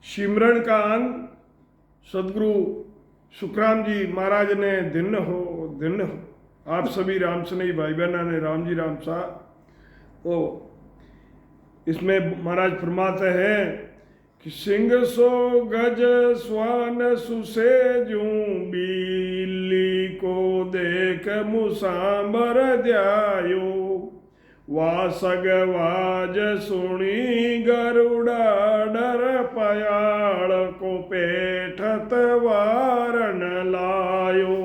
सिमरन का अंग सदगुरु सुखराम जी महाराज ने दिन हो आप सभी राम स्नेही भाई बहना ने राम जी राम सा। तो इसमें महाराज फरमाते हैं कि सिंह सो गज स्वान सुसेजूं बिल्ली को देख मुसांबर ध्यायो वासग वाज सुनी गरुड़ा डर पयाल को पेठत वारण लायो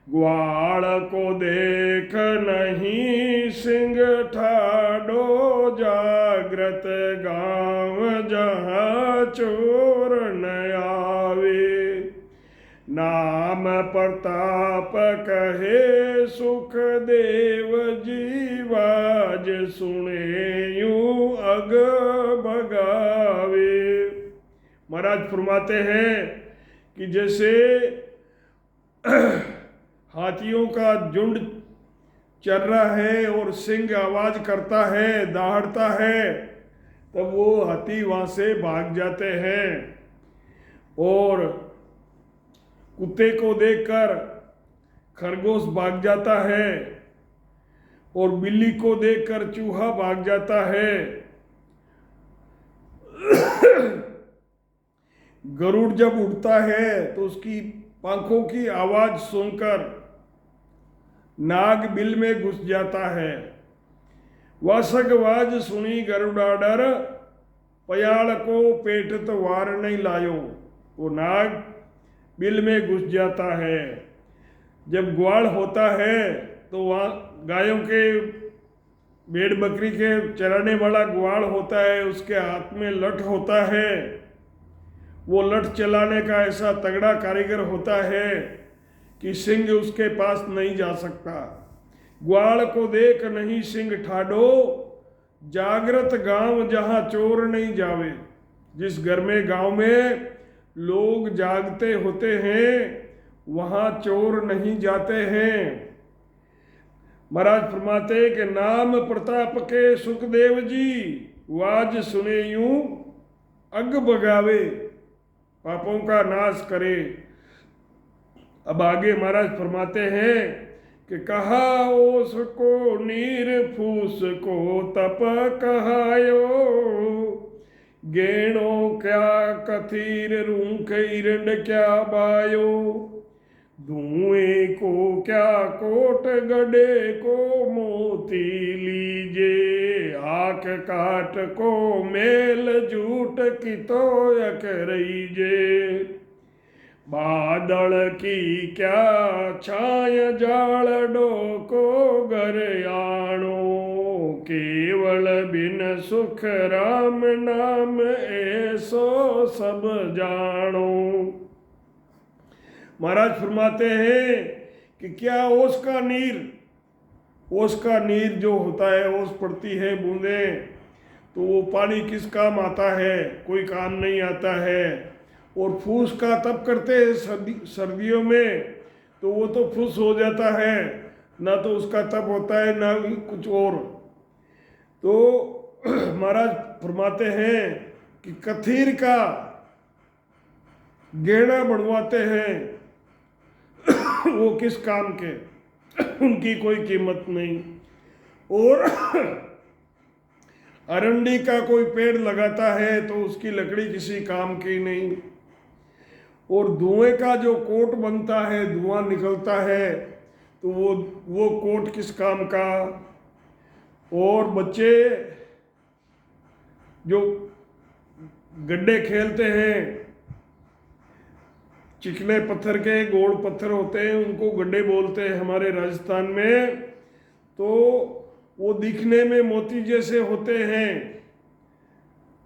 ग्वाल को देख नहीं सिंह ठाडो जागृत गांव जहाँ चोर न आवे नाम प्रताप कहे सुख देव जीवाज सुने यूं अग भगावे। महाराज फरमाते हैं कि जैसे हाथियों का झुंड चल रहा है और सिंह आवाज करता है दहाड़ता है तब वो हाथी वहां से भाग जाते हैं और कुत्ते को देखकर खरगोश भाग जाता है और बिल्ली को देखकर चूहा भाग जाता है। गरुड़ जब उड़ता है तो उसकी पंखों की आवाज सुनकर नाग बिल में घुस जाता है। वासक वाज सुनी गरुड़ा डर पयाल को पेटत वार नहीं लायो, वो नाग बिल में घुस जाता है। जब ग्वाल होता है तो वहाँ गायों के भेड़ बकरी के चराने वाला ग्वाल होता है, उसके हाथ में लठ होता है, वो लठ चलाने का ऐसा तगड़ा कारीगर होता है कि सिंह उसके पास नहीं जा सकता। ग्वाल को देख नहीं सिंह ठाडो जागृत गांव जहां चोर नहीं जावे। जिस घर में गांव में लोग जागते होते हैं वहां चोर नहीं जाते हैं। महाराज फरमाते कि नाम प्रताप के सुखदेव जी वाज सुने यूं अग भगावे, पापों का नाश करे। अब आगे महाराज फरमाते हैं कि कहा उसको नीर फूस को तप कहायो गेणो क्या कथीर रूख इरंड क्या बायो धुएं को क्या कोट गडे को मोती लीजे आख काट को मेल झूठ की तो रहीजे बादल की क्या छाय जाल डोको घर आणो केवल बिन सुख राम नाम ऐसो सब जानो। महाराज फरमाते हैं कि क्या ओस का नीर जो होता है, ओस पड़ती है बूंदे, तो वो पानी किस काम आता है? कोई काम नहीं आता है। और फूस का तप करते हैं सर्दियों में तो वो तो फूस हो जाता है, ना तो उसका तप होता है ना कुछ और। तो महाराज फरमाते हैं कि कथीर का गहना बनवाते हैं वो किस काम के, उनकी कोई कीमत नहीं। और अरंडी का कोई पेड़ लगाता है तो उसकी लकड़ी किसी काम की नहीं। और धुएं का जो कोट बनता है, धुआं निकलता है, तो वो कोट किस काम का। और बच्चे जो गड्ढे खेलते हैं, चिकने पत्थर के गोल पत्थर होते हैं, उनको गड्ढे बोलते हैं हमारे राजस्थान में। तो वो दिखने में मोती जैसे होते हैं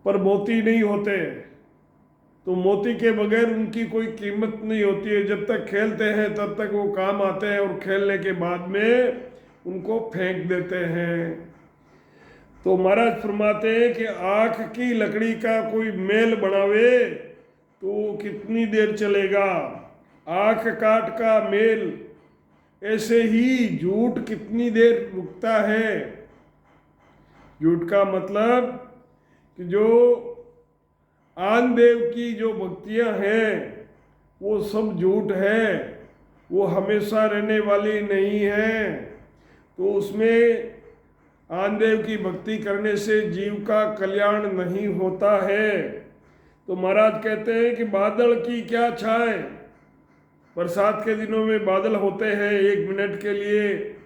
पर मोती नहीं होते, तो मोती के बगैर उनकी कोई कीमत नहीं होती है। जब तक खेलते हैं तब तक वो काम आते हैं और खेलने के बाद में उनको फेंक देते हैं। तो महाराज फरमाते हैं कि आँख की लकड़ी का कोई मेल बनावे तो कितनी देर चलेगा, आँख काट का मेल ऐसे ही झूठ कितनी देर रुकता है। झूठ का मतलब कि जो आन देव की जो भक्तियां हैं वो सब झूठ है, वो हमेशा रहने वाली नहीं है। तो उसमें आन देव की भक्ति करने से जीव का कल्याण नहीं होता है। तो महाराज कहते हैं कि बादल की क्या छाए, बरसात के दिनों में बादल होते हैं, 1 मिनट के लिए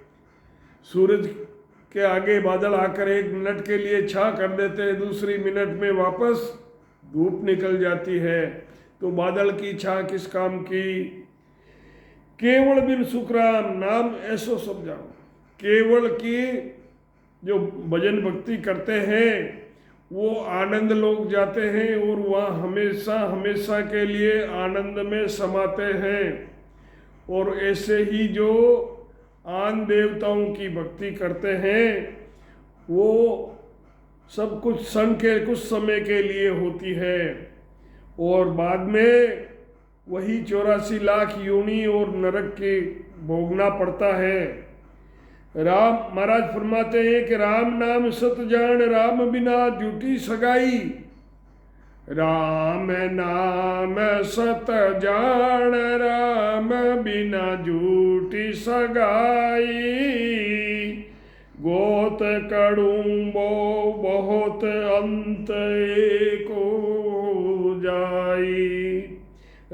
सूरज के आगे बादल आकर 1 मिनट के लिए छा कर देते हैं, दूसरी मिनट में वापस धूप निकल जाती है। तो बादल की छा किस काम की। केवल बिन सुखराम नाम ऐसो समझाओ, केवल की जो भजन भक्ति करते हैं वो आनंद लोग जाते हैं और वह हमेशा हमेशा के लिए आनंद में समाते हैं। और ऐसे ही जो आन देवताओं की भक्ति करते हैं वो सब कुछ क्षण के कुछ समय के लिए होती है और बाद में वही 84 लाख योनि और नरक के भोगना पड़ता है। राम महाराज फरमाते हैं कि राम नाम सत जान, राम बिना झूठी सगाई। राम नाम सत जान, राम बिना झूठी सगाई। गोत कड़ुम्बो बहुत अंत एको जाई।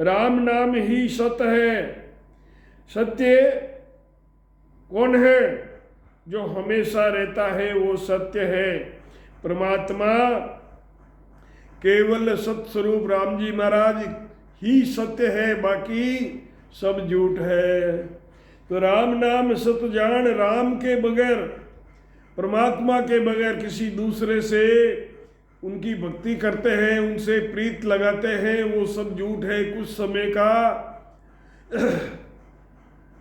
राम नाम ही सत है। सत्य कौन है? जो हमेशा रहता है वो सत्य है। परमात्मा केवल सत्स्वरूप राम जी महाराज ही सत्य है, बाकी सब झूठ है। तो राम नाम सत जान, राम के बगैर, परमात्मा के बगैर किसी दूसरे से उनकी भक्ति करते हैं, उनसे प्रीत लगाते हैं, वो सब झूठ है। कुछ समय का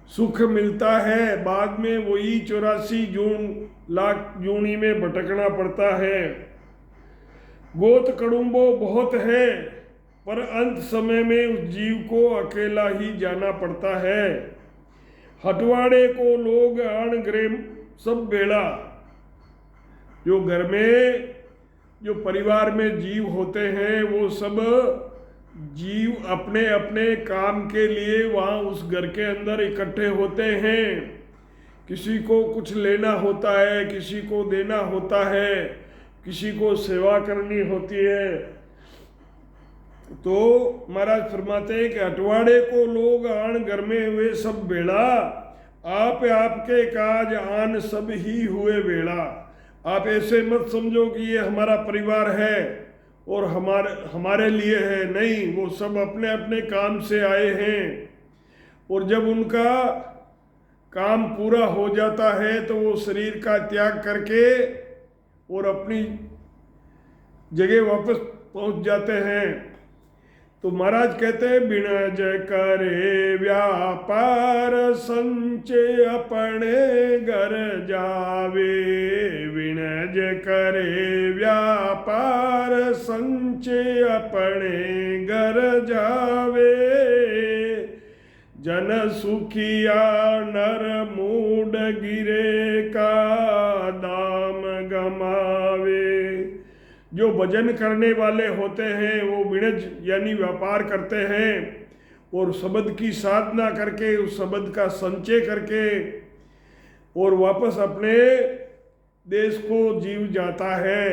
सुख मिलता है, बाद में वही 84 लाख योनि में भटकना पड़ता है। गोत कड़ुम्बो बहुत है, पर अंत समय में उस जीव को अकेला ही जाना पड़ता है। हटवाड़े को लोग आण ग्रेम सब बेड़ा। जो घर में जो परिवार में जीव होते हैं वो सब जीव अपने अपने काम के लिए वहाँ उस घर के अंदर इकट्ठे होते हैं। किसी को कुछ लेना होता है, किसी को देना होता है, किसी को सेवा करनी होती है। तो महाराज फरमाते हैं कि अटवाड़े को लोग आन घर में हुए सब बेड़ा, आप आपके काज आन सब ही हुए बेड़ा। आप ऐसे मत समझो कि ये हमारा परिवार है और हमारे लिए है, नहीं, वो सब अपने अपने काम से आए हैं। और जब उनका काम पूरा हो जाता है तो वो शरीर का त्याग करके और अपनी जगह वापस पहुंच जाते हैं। तो महाराज कहते हैं बिना जय करे व्यापार, संचय अपने घर जावे। बिना जय करे व्यापार, संचय अपने घर जावे। जन सुखिया नर मूड गिरे का दाम गमावे। जो भजन करने वाले होते हैं वो विणज यानी व्यापार करते हैं और शब्द की साधना करके उस शब्द का संचय करके और वापस अपने देश को जीव जाता है।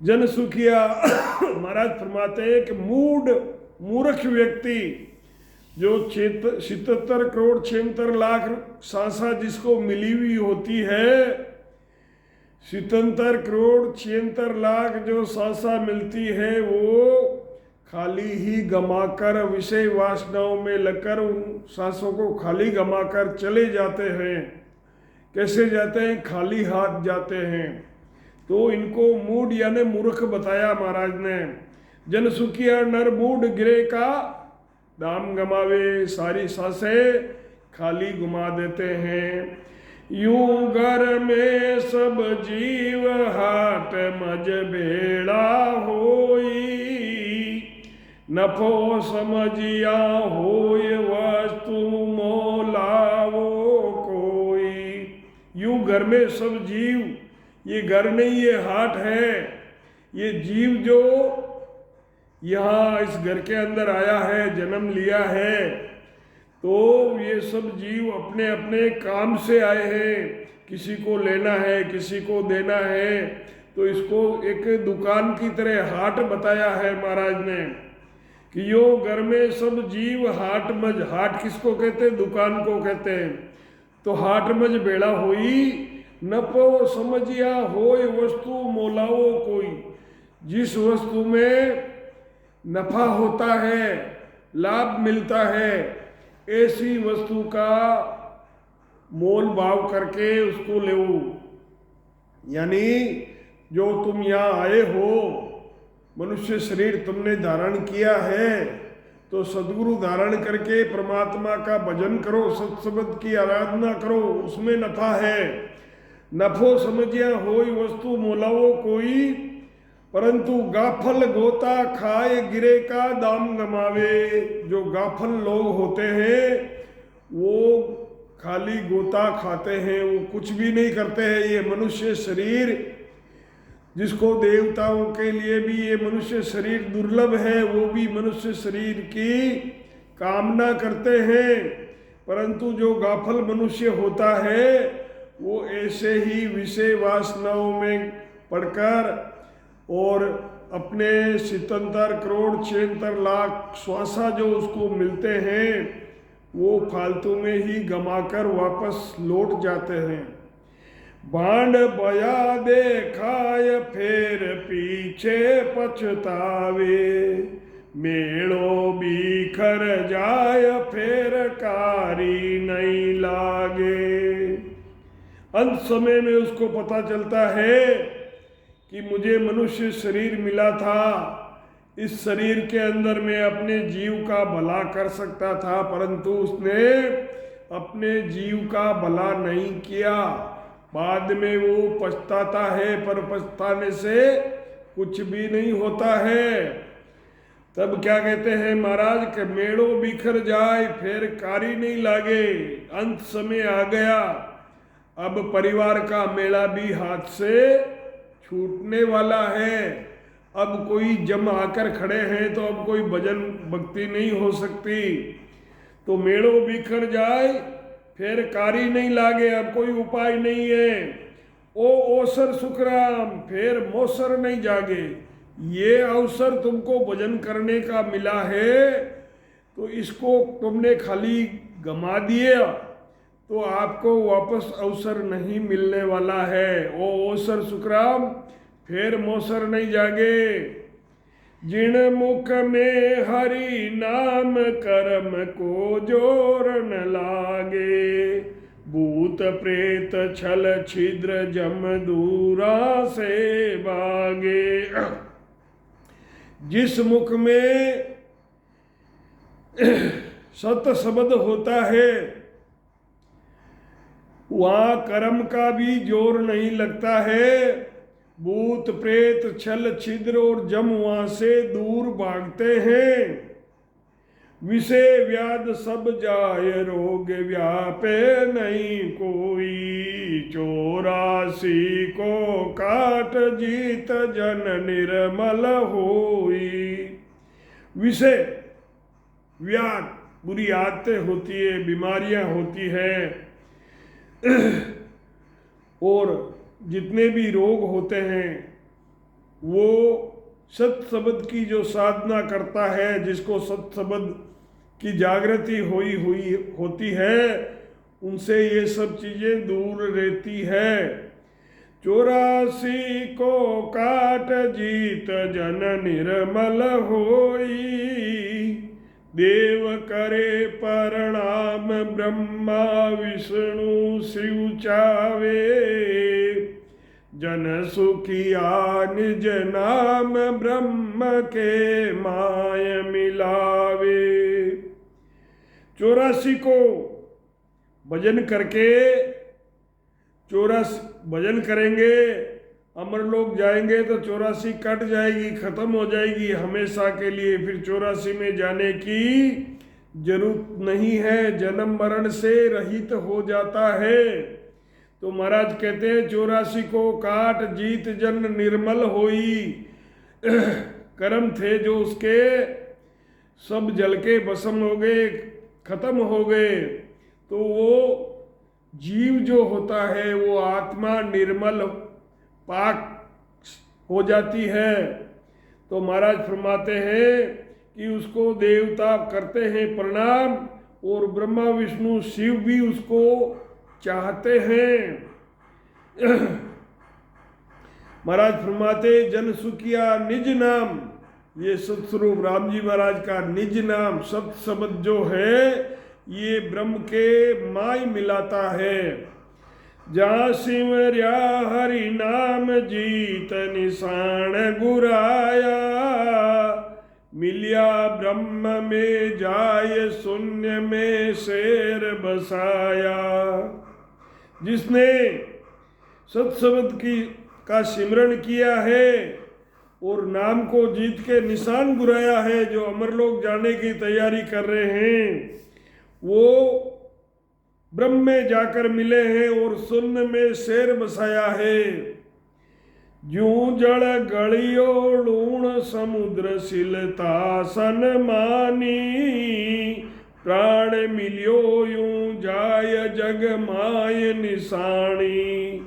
जन सुखिया महाराज फरमाते हैं कि मूर्ख व्यक्ति जो 77 करोड़ 76 लाख सांसा जिसको मिली हुई होती है, 77 करोड़ 76 लाख जो सांसा मिलती है वो खाली ही गमाकर विषय वासनाओं में लगकर उन सांसों को खाली गमाकर चले जाते हैं। कैसे जाते हैं? खाली हाथ जाते हैं। तो इनको मूढ़ यानी मूर्ख बताया महाराज ने। जन सुखिया नर मूढ़ गिरे का दाम गमावे। सारी सांसें खाली घुमा देते हैं। यूं घर में सब जीव हाट मज बेड़ा होई। नफो समझिया होय वस्तु मोलावो कोई। यूं घर में सब जीव, ये घर नहीं ये हाट है, ये जीव जो यहाँ इस घर के अंदर आया है, जन्म लिया है, तो ये सब जीव अपने अपने काम से आए हैं। किसी को लेना है, किसी को देना है, तो इसको एक दुकान की तरह हाट बताया है महाराज ने कि यो घर में सब जीव हाट मज। हाट किसको कहते हैं? दुकान को कहते हैं। तो हाट मज बेड़ा होई, नपो समझिया होय वस्तु मोलाओ कोई। जिस वस्तु में नफा होता है, लाभ मिलता है, ऐसी वस्तु का मोल भाव करके उसको ले। यानी जो तुम यहाँ आए हो, मनुष्य शरीर तुमने धारण किया है, तो सदगुरु धारण करके परमात्मा का भजन करो, सत्संग की आराधना करो, उसमें नफा है। नफो समझिया होई वस्तु मोलाओ कोई, परंतु गाफल गोता खाए गिरे का दाम गमावे। जो गाफल लोग होते हैं वो खाली गोता खाते हैं, वो कुछ भी नहीं करते हैं। ये मनुष्य शरीर, जिसको देवताओं के लिए भी ये मनुष्य शरीर दुर्लभ है, वो भी मनुष्य शरीर की कामना करते हैं। परंतु जो गाफल मनुष्य होता है वो ऐसे ही विषय वासनाओं में पड़कर और अपने 77 करोड़ 76 लाख श्वासा जो उसको मिलते हैं वो फालतू में ही गमाकर वापस लौट जाते हैं। बांड बया देखाय फिर पीछे पछतावे, मेड़ो बिखर जाय फिर कारी नहीं लागे। अंत समय में उसको पता चलता है कि मुझे मनुष्य शरीर मिला था, इस शरीर के अंदर मैं अपने जीव का भला कर सकता था, परंतु उसने अपने जीव का भला नहीं किया। बाद में वो पछताता है, पर पछताने से कुछ भी नहीं होता है। तब क्या कहते हैं महाराज के मेड़ो बिखर जाए फिर कारी नहीं लागे। अंत समय आ गया, अब परिवार का मेला भी हाथ से छूटने वाला है। अब कोई जम आकर खड़े हैं तो अब कोई भजन भक्ति नहीं हो सकती। तो मेड़ो बिखर जाए फिर कारी नहीं लागे, अब कोई उपाय नहीं है। ओ ओसर सुखराम फिर मोसर नहीं जागे। ये अवसर तुमको भजन करने का मिला है, तो इसको तुमने खाली गमा दिया तो आपको वापस अवसर नहीं मिलने वाला है। ओ ओसर सुखराम फिर मोसर नहीं जागे। जिन मुख में हरि नाम कर्म को जोर न लागे, भूत प्रेत छल छिद्र जम दूरा से भागे। जिस मुख में सत शब्द होता है वहाँ कर्म का भी जोर नहीं लगता है। भूत प्रेत छल छिद्र और जम वहाँ से दूर भागते हैं। विषय व्याध सब जाय रोग व्यापे नहीं कोई, 84 को काट जीत जन निर्मल होई। विषय व्याध बुरी आदतें होती है, बीमारियां होती है, और जितने भी रोग होते हैं वो सत शब्द की जो साधना करता है, जिसको सत शब्द की जागृति होती है, उनसे ये सब चीजें दूर रहती है। 84 को काट जीत जन निर्मल होई, देव करे प्रणाम ब्रह्मा विष्णु शिव चावे, जन सुखिया निज नाम ब्रह्म के माय मिलावे। 84 को भजन करके 84 भजन करेंगे, अमरलोक जाएंगे तो 84 कट जाएगी, खत्म हो जाएगी हमेशा के लिए। फिर 84 में जाने की जरूरत नहीं है, जन्म मरण से रहित हो जाता है। तो महाराज कहते हैं 84 को काट जीत जन निर्मल होई। कर्म थे जो उसके सब जल के भस्म हो गए, खत्म हो गए। तो वो जीव जो होता है वो आत्मा निर्मल पाक हो जाती है। तो महाराज फरमाते हैं कि उसको देवता करते हैं प्रणाम, और ब्रह्मा विष्णु शिव भी उसको चाहते हैं। महाराज फरमाते जन सुखिया निज नाम, ये सतस्वरूप राम जी महाराज का निज नाम सत शब्द जो है ये ब्रह्म के माय मिलाता है। जहाँ सिमरिया हरि नाम जीत निशान गुराया, मिलिया ब्रह्म में जाय शून्य में शेर बसाया। जिसने सत्शब्द की का सिमरण किया है और नाम को जीत के निशान गुराया है, जो अमरलोक जाने की तैयारी कर रहे हैं वो ब्रह्म में जाकर मिले हैं और शून्य में शेर बसाया है। जूं जल गलियो लूण समुद्र सिलता सनमानी, प्राण मिलियो यूं जाय जग माय निशानी।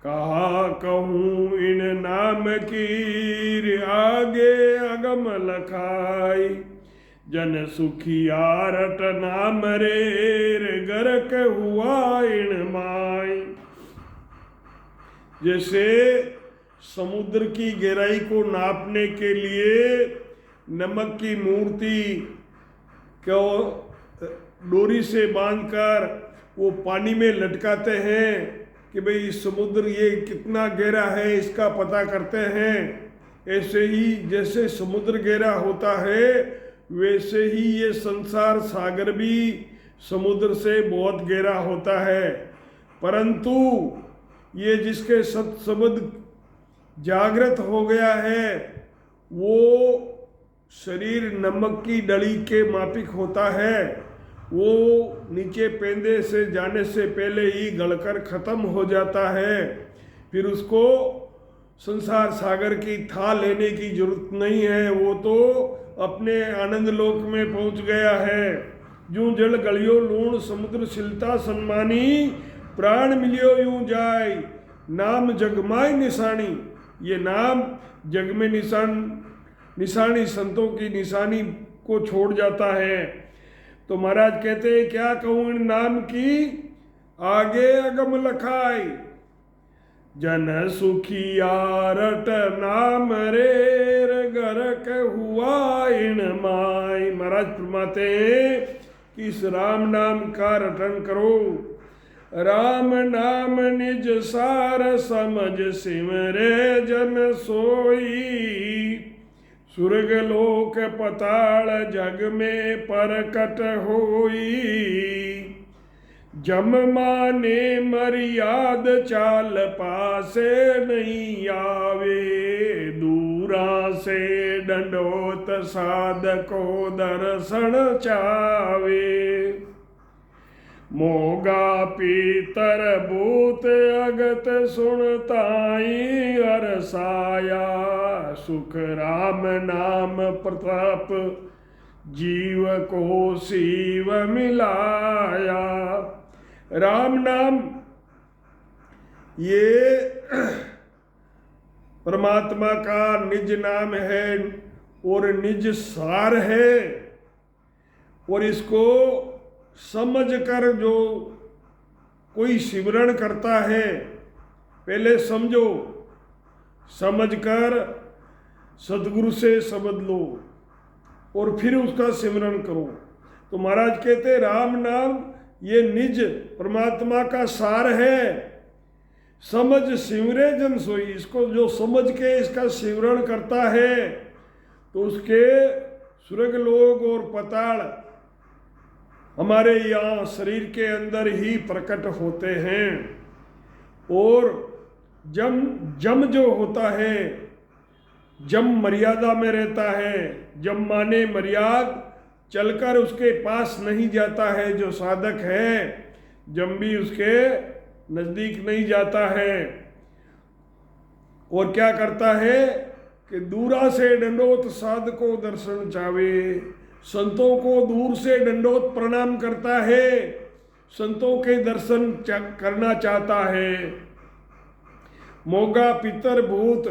कहा कहूँ इन नाम की आगे अगम लखाई, जन सुखिया रट नाम रे गरक हुआ इन माय। जैसे समुद्र की गहराई को नापने के लिए नमक की मूर्ति को डोरी से बांधकर वो पानी में लटकाते हैं कि भाई समुद्र ये कितना गहरा है इसका पता करते हैं। ऐसे ही जैसे समुद्र गहरा होता है वैसे ही ये संसार सागर भी समुद्र से बहुत गहरा होता है। परंतु ये जिसके सत्शब्द जागृत हो गया है वो शरीर नमक की डली के मापिक होता है। वो नीचे पेंदे से जाने से पहले ही गलकर खत्म हो जाता है। फिर उसको संसार सागर की था लेने की जरूरत नहीं है, वो तो अपने आनंद लोक में पहुंच गया है। जूं जल गलियो लूण समुद्र सिलता सन्मानी, प्राण मिलियो यूं जाय नाम जगमाय निशानी। ये नाम जग में निशानी संतों की निशानी को छोड़ जाता है। तो महाराज कहते हैं क्या कहूँ इन नाम की आगे अगम लखाई, जन सुखिया रट नाम रे गरक हुआ इन माय। महाराज फरमाते हैं कि इस राम नाम का रटन करो। राम नाम निज सार समझ सिमरे जन सोई, सुरग लोक पताल जग में परकट होई। जम माने मर्याद चाल पासे नहीं आवे, दूरा से दंडोत साधको दर्शन चावे। मोगा पीतर भूत अगत सुनताई अरसाया, सुख राम नाम प्रताप जीव को शिव मिलाया। राम नाम ये परमात्मा का निज नाम है और निज सार है, और इसको समझकर जो कोई सिमरण करता है, पहले समझो, समझकर सदगुरु से समझ लो और फिर उसका सिमरण करो। तो महाराज कहते राम नाम ये निज परमात्मा का सार है। समझ सिमरे जन सोई, इसको जो समझ के इसका सिमरण करता है तो उसके स्वर्ग लोक और पताल हमारे यहाँ शरीर के अंदर ही प्रकट होते हैं। और जम जो होता है, जम मर्यादा में रहता है। जम माने मर्याद, चलकर उसके पास नहीं जाता है जो साधक है, जम भी उसके नज़दीक नहीं जाता है। और क्या करता है, कि दूरा से दंडोत साधको दर्शन चावे, संतों को दूर से दंडोत प्रणाम करता है, संतों के दर्शन करना चाहता है। मोगा पितर भूत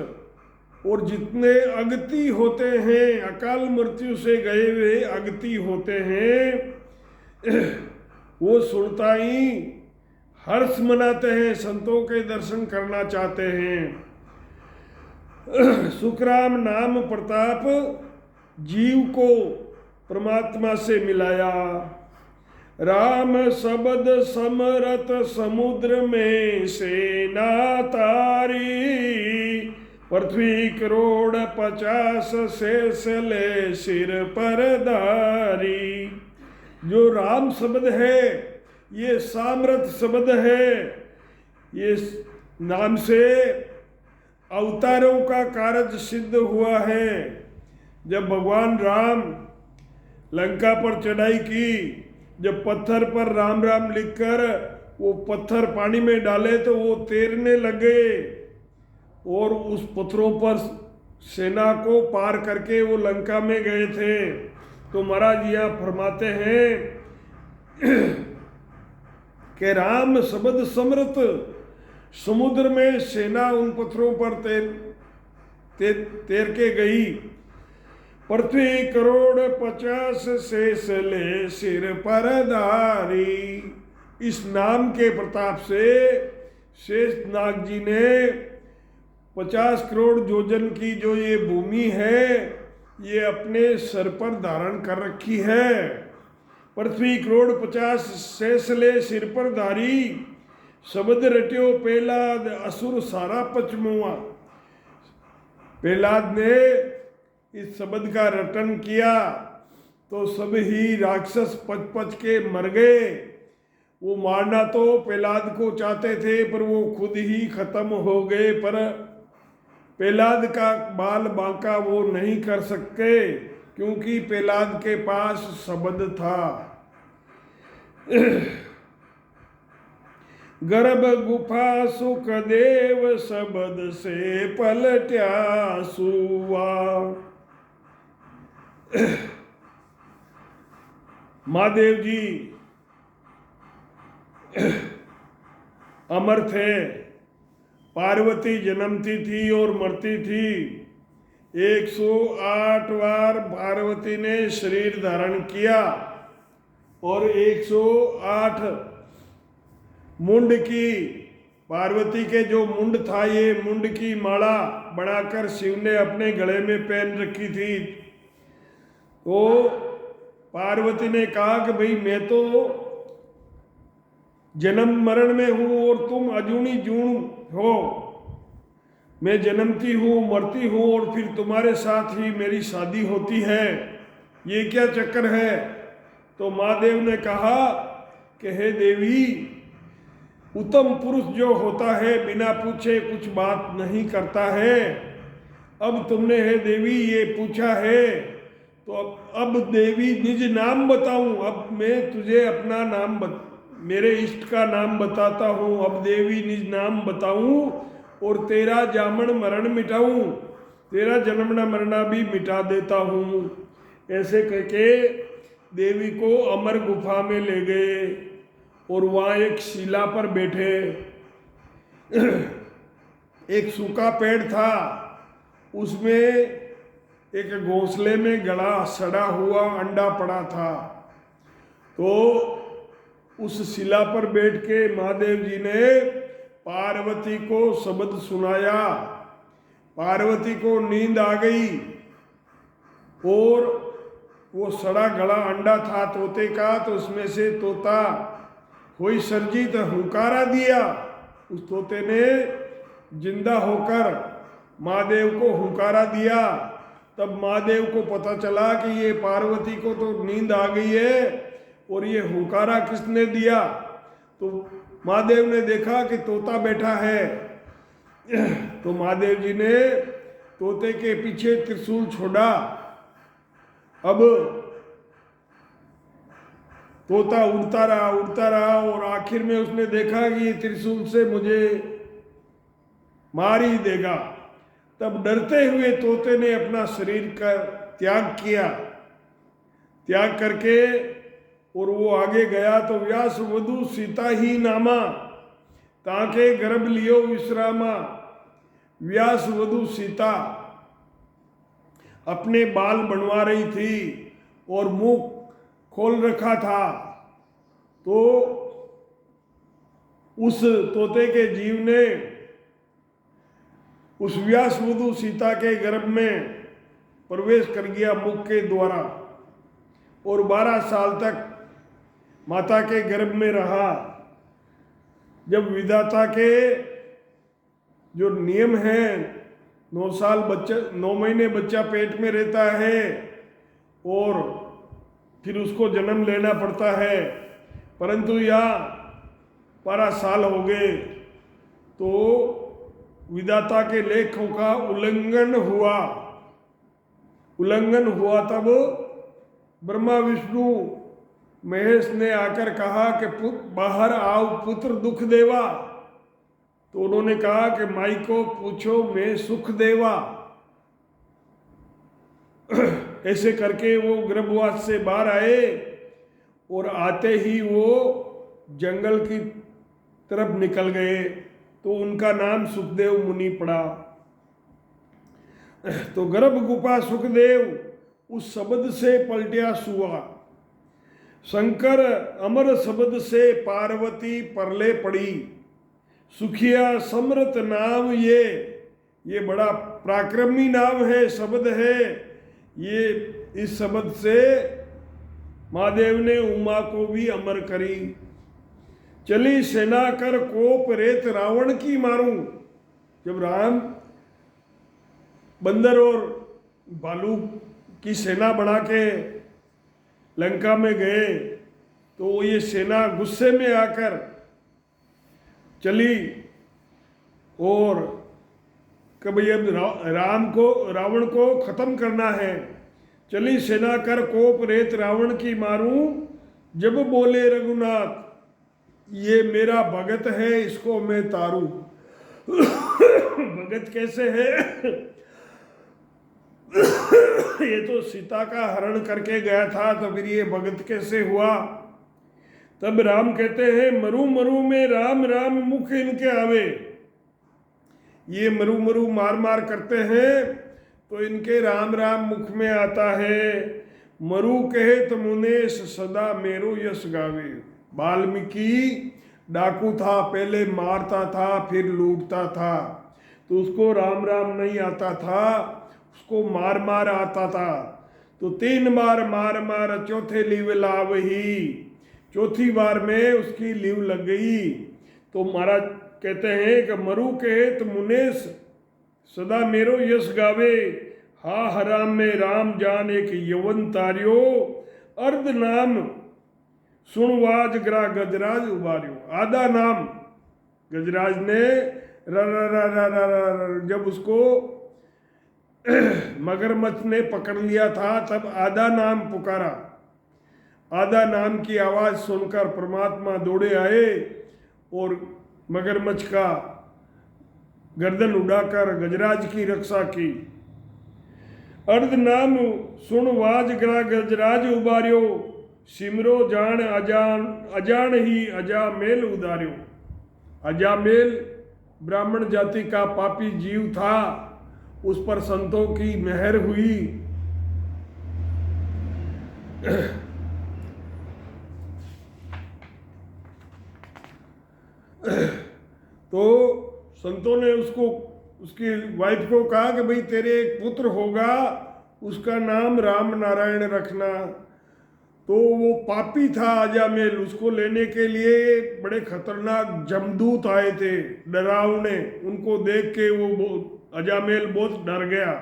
और जितने अगति होते हैं, अकाल मृत्यु से गए हुए अगति होते हैं, वो सुनता ही हर्ष मनाते हैं, संतों के दर्शन करना चाहते हैं। सुखराम नाम प्रताप जीव को परमात्मा से मिलाया। राम शब्द समरत समुद्र में सेना तारी, पृथ्वी करोड़ 50 शेष ले सिर पर धारी। जो राम शब्द है ये सामर्थ शब्द है, ये नाम से अवतारों का कार्य सिद्ध हुआ है। जब भगवान राम लंका पर चढ़ाई की, जब पत्थर पर राम राम लिखकर वो पत्थर पानी में डाले तो वो तैरने लगे और उस पत्थरों पर सेना को पार करके वो लंका में गए थे। तो महाराज यहाँ फरमाते हैं कि राम शब्द समृत समुद्र में सेना उन पत्थरों पर तैर के गई। पृथ्वी करोड़ 50 शेष ले सिर पर धारी। इस नाम के प्रताप से शेषनाग जी ने 50 करोड़ योजन की जो ये भूमि है ये अपने सर पर धारण कर रखी है। पृथ्वी करोड़ 50 शेष ले सिर पर धारी, शब्द रट्यो पेलाद असुर सारा पचमुआ। पेलाद ने इस शब्द का रटन किया तो सब ही राक्षस पच पच के मर गए। वो मारना तो पेलाद को चाहते थे पर वो खुद ही खत्म हो गए, पर पेलाद का बाल बांका वो नहीं कर सकते क्योंकि पेलाद के पास शब्द था। गर्भ गुफा सुख देव शब्द से पलट्या सुआ। महादेव जी अमर थे, पार्वती जन्मती थी और मरती थी। 108 बार पार्वती ने शरीर धारण किया और 108 मुंड की, पार्वती के जो मुंड था ये मुंड की माला बनाकर शिव ने अपने गले में पहन रखी थी। तो पार्वती ने कहा कि भाई मैं तो जन्म मरण में हूँ और तुम अजूनी जून हो, मैं जन्मती हूँ मरती हूँ और फिर तुम्हारे साथ ही मेरी शादी होती है, ये क्या चक्कर है। तो महादेव ने कहा कि हे देवी, उत्तम पुरुष जो होता है बिना पूछे कुछ बात नहीं करता है। अब तुमने हे देवी ये पूछा है तो अब देवी निज नाम बताऊं। अब मैं तुझे अपना नाम मेरे इष्ट का नाम बताता हूँ। अब देवी निज नाम बताऊं और तेरा जामन मरण मिटाऊं, तेरा जन्मना मरना भी मिटा देता हूँ। ऐसे करके देवी को अमर गुफा में ले गए और वहाँ एक शिला पर बैठे। एक सूखा पेड़ था, उसमें एक घोंसले में गला सड़ा हुआ अंडा पड़ा था। तो उस शिला पर बैठ के महादेव जी ने पार्वती को शब्द सुनाया। पार्वती को नींद आ गई और वो सड़ा गला अंडा था तोते का, तो उसमें से तोता कोई सर्जित हुंकारा दिया। उस तोते ने जिंदा होकर महादेव को हुंकारा दिया। तब महादेव को पता चला कि ये पार्वती को तो नींद आ गई है और ये हुंकारा किसने दिया। तो महादेव ने देखा कि तोता बैठा है। तो महादेव जी ने तोते के पीछे त्रिशूल छोड़ा। अब तोता उड़ता रहा और आखिर में उसने देखा कि त्रिशूल से मुझे मार ही देगा। तब डरते हुए तोते ने अपना शरीर का त्याग किया। त्याग करके और वो आगे गया तो व्यास वधु सीता ही नामा ताके गर्भ लियो विश्रामा। व्यास वधु सीता अपने बाल बनवा रही थी और मुंह खोल रखा था, तो उस तोते के जीव ने उस व्यास वधु सीता के गर्भ में प्रवेश कर गया मुख के द्वारा, और 12 साल तक माता के गर्भ में रहा। जब विधाता के जो नियम है, 9 महीने बच्चा पेट में रहता है और फिर उसको जन्म लेना पड़ता है, परंतु यहाँ 12 साल हो गए तो विधाता के लेखों का उल्लंघन हुआ। तब ब्रह्मा विष्णु महेश ने आकर कहा कि बाहर आओ पुत्र दुख देवा। तो उन्होंने कहा कि माई को पूछो मैं सुख देवा। ऐसे करके वो गर्भवास से बाहर आए और आते ही वो जंगल की तरफ निकल गए, तो उनका नाम सुखदेव मुनि पड़ा। तो गर्भ गुफा सुखदेव उस शब्द से पलटिया सुआ। शंकर अमर शब्द से पार्वती परले पड़ी। सुखिया समृत नाम ये बड़ा पराक्रमी नाम है, शब्द है ये। इस शब्द से महादेव ने उमा को भी अमर करी। चली सेना कर कोप रेत रावण की मारूं। जब राम बंदर और भालू की सेना बना के लंका में गए, तो ये सेना गुस्से में आकर चली और कभी अब रावण को खत्म करना है। चली सेना कर कोप रेत रावण की मारूं। जब बोले रघुनाथ ये मेरा भगत है, इसको मैं तारूं। भगत कैसे है? ये तो सीता का हरण करके गया था, तो फिर ये भगत कैसे हुआ? तब राम कहते हैं मरु मरु में राम राम मुख इनके आवे। ये मरु मरु मार मार करते हैं तो इनके राम राम मुख में आता है। मरु कहे तो मुनेश सदा मेरो यश गावे। वाल्मीकि डाकू था, पहले मारता था फिर लूटता था, तो उसको राम राम नहीं आता था, उसको मार मार आता था। तो 3 बार मार मार चौथे लीव लाव ही। चौथी बार में उसकी लीव लग गई। तो महाराज कहते हैं कि मरु कहे तो मुनेश सदा मेरो यश गावे। हा हराम में राम जान एक यवन तार्यो। अर्ध नाम सुनवाज ग्रा गजराज उबार्यो। आधा नाम गजराज ने जब उसको मगरमच्छ ने पकड़ लिया था तब आधा नाम पुकारा। आधा नाम की आवाज सुनकर परमात्मा दौड़े आए और मगरमच्छ का गर्दन उड़ाकर गजराज की रक्षा की। अर्ध नाम सुन वाज ग्रा गजराज उबार्यो। सिमरो जान अजान ही अजामेल उदार्यो। अजामेल ब्राह्मण जाति का पापी जीव था, उस पर संतों की मेहर हुई। तो संतों ने उसकी वाइफ को कहा कि भाई तेरे एक पुत्र होगा, उसका नाम राम नारायण रखना। तो वो पापी था अजामेल, उसको लेने के लिए बड़े खतरनाक जमदूत आए थे, डरावने। उनको देख के वो अजामेल बहुत डर गया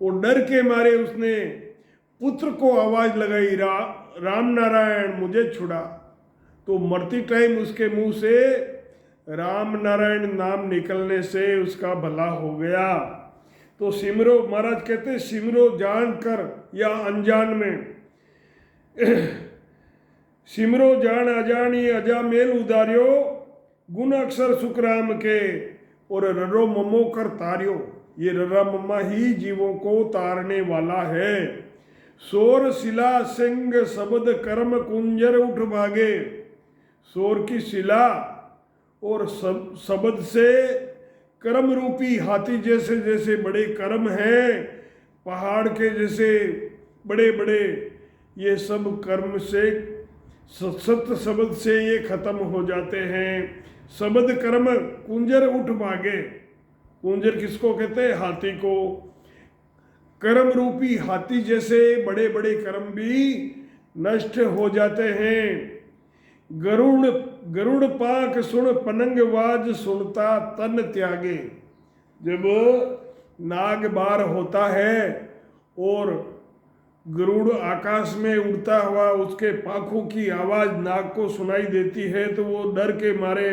और डर के मारे उसने पुत्र को आवाज लगाई, राम नारायण मुझे छुड़ा। तो मरती टाइम उसके मुंह से राम नारायण नाम निकलने से उसका भला हो गया। तो सिमरो, महाराज कहते सिमरो जान कर या अनजान में। सिमरो जान अजानी अजामेल उदार्यो। गुण अक्षर सुखराम के और ररो ममो कर तार्यो। ये ररमा ही जीवों को तारने वाला है। शोर शिला सिंह शब्द कर्म कुंजर उठ भागे। शोर की शिला और शब्द से कर्म रूपी हाथी जैसे जैसे बड़े कर्म हैं, पहाड़ के जैसे बड़े बड़े, ये सब कर्म से सत्य शब्द से ये खत्म हो जाते हैं। शब्द कर्म कुंजर उठ भागे। कुंजर किसको कहते हैं? हाथी को। कर्म रूपी हाथी जैसे बड़े बड़े कर्म भी नष्ट हो जाते हैं। गरुड़ पाक सुन पनंगवाज सुनता तन त्यागे। जब नाग बार होता है और गरुड़ आकाश में उड़ता हुआ उसके पाखों की आवाज नाग को सुनाई देती है तो वो डर के मारे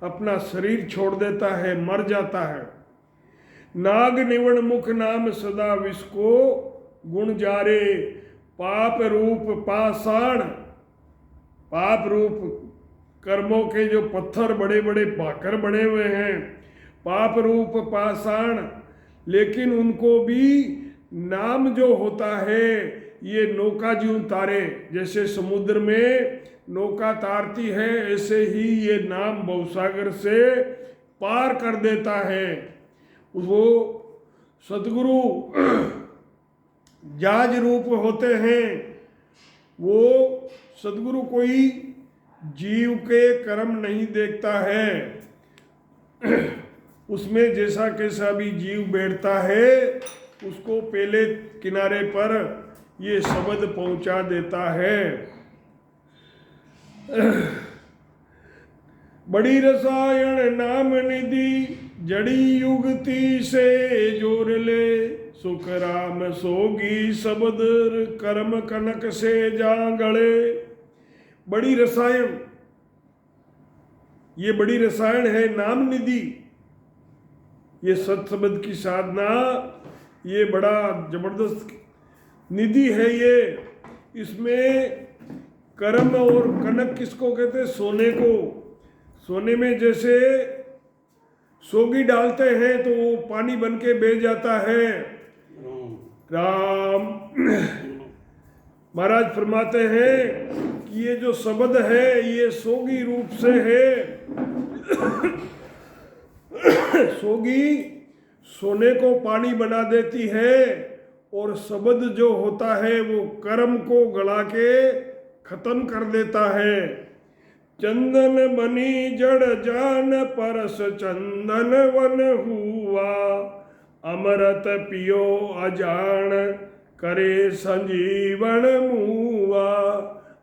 अपना शरीर छोड़ देता है, मर जाता है। नाग निवण मुख नाम सदा विष को गुण जारे। पाप रूप पाषाण, पाप रूप कर्मों के जो पत्थर बड़े बड़े भाकर बने हुए हैं, पाप रूप पाषाण, लेकिन उनको भी नाम जो होता है ये नौका ज्यों तारे। जैसे समुद्र में नौका तारती है ऐसे ही ये नाम भवसागर से पार कर देता है। वो सद्गुरु जाज रूप होते हैं। वो सद्गुरु कोई जीव के कर्म नहीं देखता है, उसमें जैसा कैसा भी जीव बैठता है उसको पहले किनारे पर ये शब्द पहुंचा देता है। बड़ी रसायन नाम निधि जड़ी युगति से जोर ले। सुख राम सोगी शब्द कर्म कनक से जांगड़े। बड़ी रसायन, ये बड़ी रसायन है नाम निधि। ये सत्सबद की साधना ये बड़ा जबरदस्त निधि है। ये इसमें कर्म और कनक किसको कहते हैं? सोने को। सोने में जैसे सोगी डालते हैं तो वो पानी बन के बह जाता है। राम महाराज फरमाते हैं कि ये जो शब्द है ये सोगी रूप से है। सोगी सोने को पानी बना देती है और शब्द जो होता है वो कर्म को गला के खत्म कर देता है। चंदन बनी जड़ जान परस चंदन वन हुआ। अमृत पियो अजान करे संजीवन मुआ।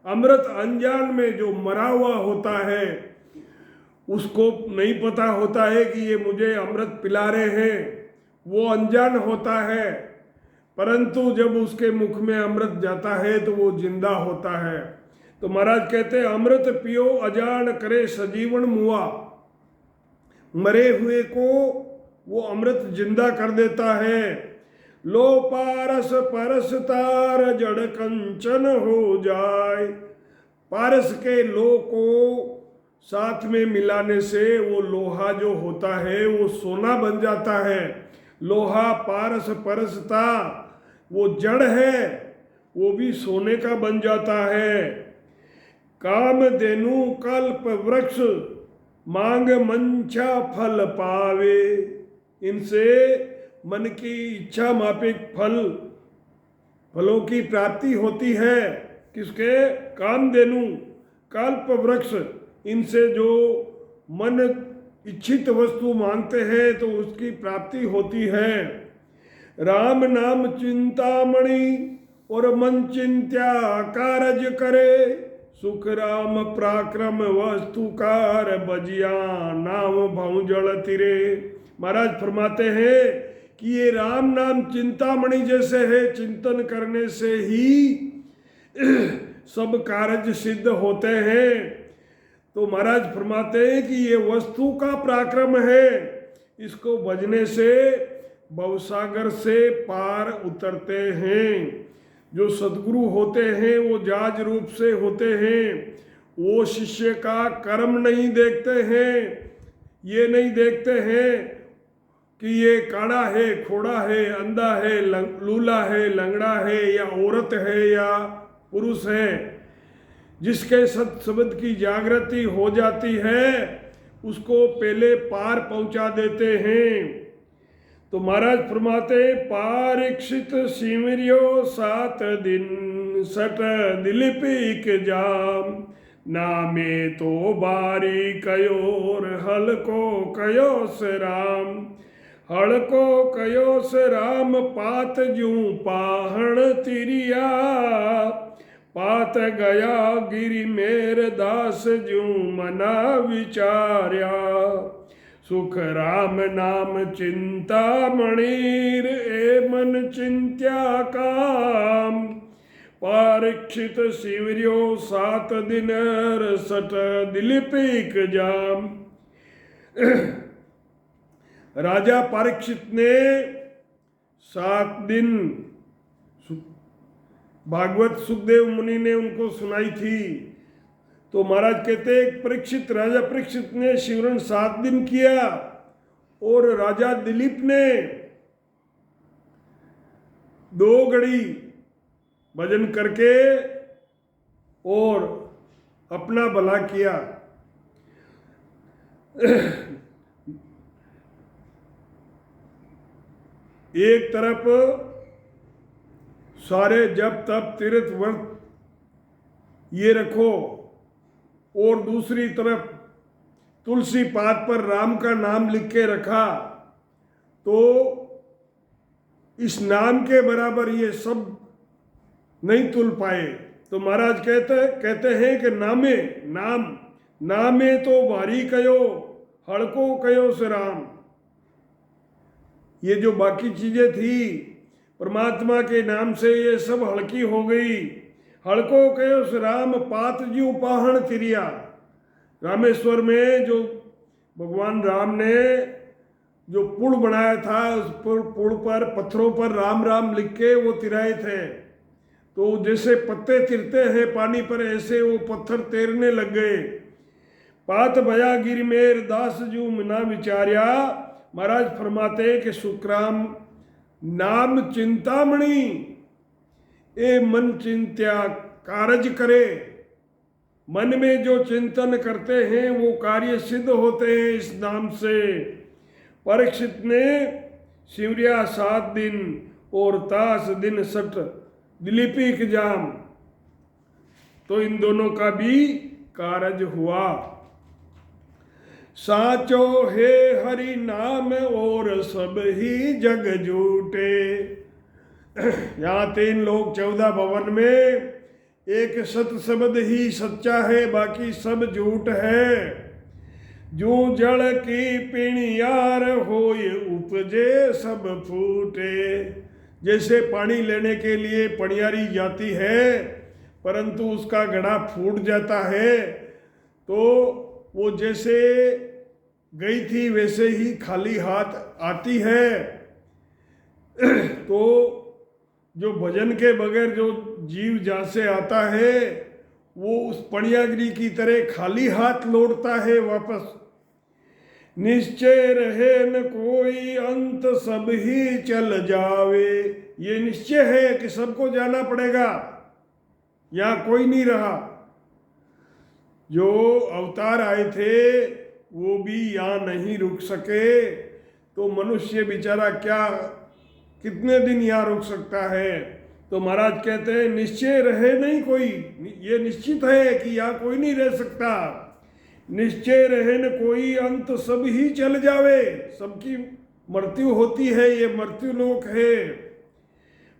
अमृत अनजान में जो मरा हुआ होता है उसको नहीं पता होता है कि ये मुझे अमृत पिला रहे हैं, वो अनजान होता है। परंतु जब उसके मुख में अमृत जाता है तो वो जिंदा होता है। तो महाराज कहते हैं अमृत पियो अजान करे सजीवन मुआ। मरे हुए को वो अमृत जिंदा कर देता है। लो पारस परस तार जड़ कंचन हो जाए। पारस के लो को साथ में मिलाने से वो लोहा जो होता है वो सोना बन जाता है। लोहा पारस परसता वो जड़ है, वो भी सोने का बन जाता है। काम धेनु कल्प वृक्ष मांग मंचा फल पावे। इनसे मन की इच्छा मापिक फलों की प्राप्ति होती है। किसके? कामधेनु कल्प वृक्ष। इनसे जो मन इच्छित वस्तु मांगते हैं तो उसकी प्राप्ति होती है। राम नाम चिंतामणि और मन चिंत्या कारज करे। सुख राम पराक्रम वस्तुकार बजिया नाम भौजल तिरे। महाराज फरमाते हैं कि ये राम नाम चिंतामणि जैसे है, चिंतन करने से ही सब कार्य सिद्ध होते हैं। तो महाराज फरमाते हैं कि ये वस्तु का पराक्रम है, इसको बजने से भवसागर से पार उतरते हैं। जो सद्गुरु होते हैं वो जाज रूप से होते हैं। वो शिष्य का कर्म नहीं देखते हैं, ये नहीं देखते हैं कि ये काड़ा है, खोड़ा है, अंधा है, लूला है, लंगड़ा है, या औरत है या पुरुष है, जिसके सत शब्द की जागृति हो जाती है उसको पहले पार पहुंचा देते हैं। तो महाराज फरमाते, पारीक्षित सिमरियो 7 दिन सट दिलीपिक जाम, नामे तो बारी कयोर हलको कयो से राम, हड़को कयो से राम पात जू पाहण तिरिया, पात गया गिरि मेर दास जू मना विचार्या, सुख राम नाम चिंता मणिर ए मन चिंत्या काम, पारीक्षित शिवरियो 7 दिन सट दिलीपिक जाम। राजा परीक्षित ने 7 दिन भागवत सुखदेव मुनि ने उनको सुनाई थी। तो महाराज कहते परीक्षित, राजा परीक्षित ने शिवरण 7 दिन किया और राजा दिलीप ने 2 घड़ी भजन करके और अपना भला किया। एक तरफ सारे जप तप तीर्थ व्रत ये रखो और दूसरी तरफ तुलसी पात पर राम का नाम लिख के रखा, तो इस नाम के बराबर ये सब नहीं तुल पाए। तो महाराज कहते हैं कि नामे तो भारी कयो हड़को कयो से राम। ये जो बाकी चीजें थी परमात्मा के नाम से ये सब हल्की हो गई। हड़को कयो से राम पात जीव पाहण तिरिया। रामेश्वर में जो भगवान राम ने जो पुल बनाया था उस पुल पर पत्थरों पर राम राम लिख के वो तिराए थे। तो जैसे पत्ते तिरते हैं पानी पर ऐसे वो पत्थर तैरने लग गए। पात भया गिर मेर दास जू मना विचार्या। महाराज फरमाते कि सुखराम नाम चिंतामणि ए मन चिंत्या कारज करे। मन में जो चिंतन करते हैं वो कार्य सिद्ध होते हैं इस नाम से। परीक्षित ने शिवरिया 7 दिन और तास दिन सट दिलीपिक जाम। तो इन दोनों का भी कारज हुआ। साचो है हरि नाम और सब ही जग झूठे। यहाँ 3 लोग 14 भवन में एक सत शब्द ही सच्चा है, बाकी सब झूठ है। जू जल की पिणियार होय उपजे सब फूटे। जैसे पानी लेने के लिए पनियारी जाती है परंतु उसका घड़ा फूट जाता है, तो वो जैसे गई थी वैसे ही खाली हाथ आती है। तो जो भजन के बगैर जो जीव जहाँ से आता है वो उस पणियागिरी की तरह खाली हाथ लौटता है वापस। निश्चय रहे न कोई अंत सब ही चल जावे। ये निश्चय है कि सबको जाना पड़ेगा, यहाँ कोई नहीं रहा। जो अवतार आए थे वो भी यहाँ नहीं रुक सके, तो मनुष्य बेचारा क्या कितने दिन यहाँ रुक सकता है। तो महाराज कहते हैं निश्चय रहे नहीं कोई, ये निश्चित है कि यहाँ कोई नहीं रह सकता। निश्चय रहे न कोई अंत सब ही चल जावे। सबकी मृत्यु होती है, ये मृत्यु लोक है।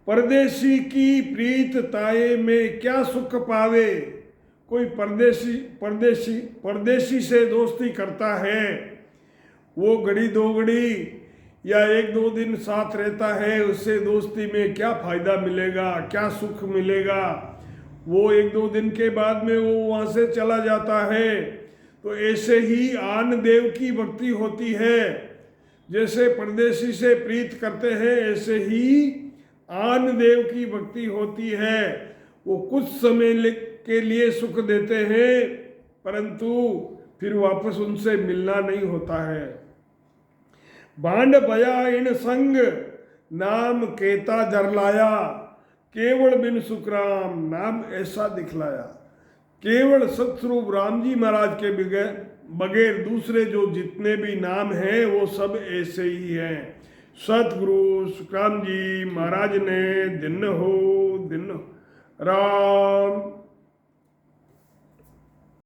परदेसी की प्रीत ताए में क्या सुख पावे। कोई परदेसी से दोस्ती करता है, वो घड़ी 2 घड़ी या 1-2 दिन साथ रहता है, उससे दोस्ती में क्या फायदा मिलेगा, क्या सुख मिलेगा। वो 1-2 दिन के बाद में वो वहाँ से चला जाता है। तो ऐसे ही आन देव की भक्ति होती है। जैसे परदेसी से प्रीत करते हैं ऐसे ही आन देव की भक्ति होती है। वो कुछ समय के लिए सुख देते हैं परंतु फिर वापस उनसे मिलना नहीं होता है। भांड भया इन संग, नाम केता धर लाया, केवल बिन सुखराम नाम ऐसा दिखलाया। केवल सतस्वरूप राम जी महाराज के बगैर दूसरे जो जितने भी नाम हैं वो सब ऐसे ही हैं। सतगुरु सुखराम जी महाराज ने दिन हो राम।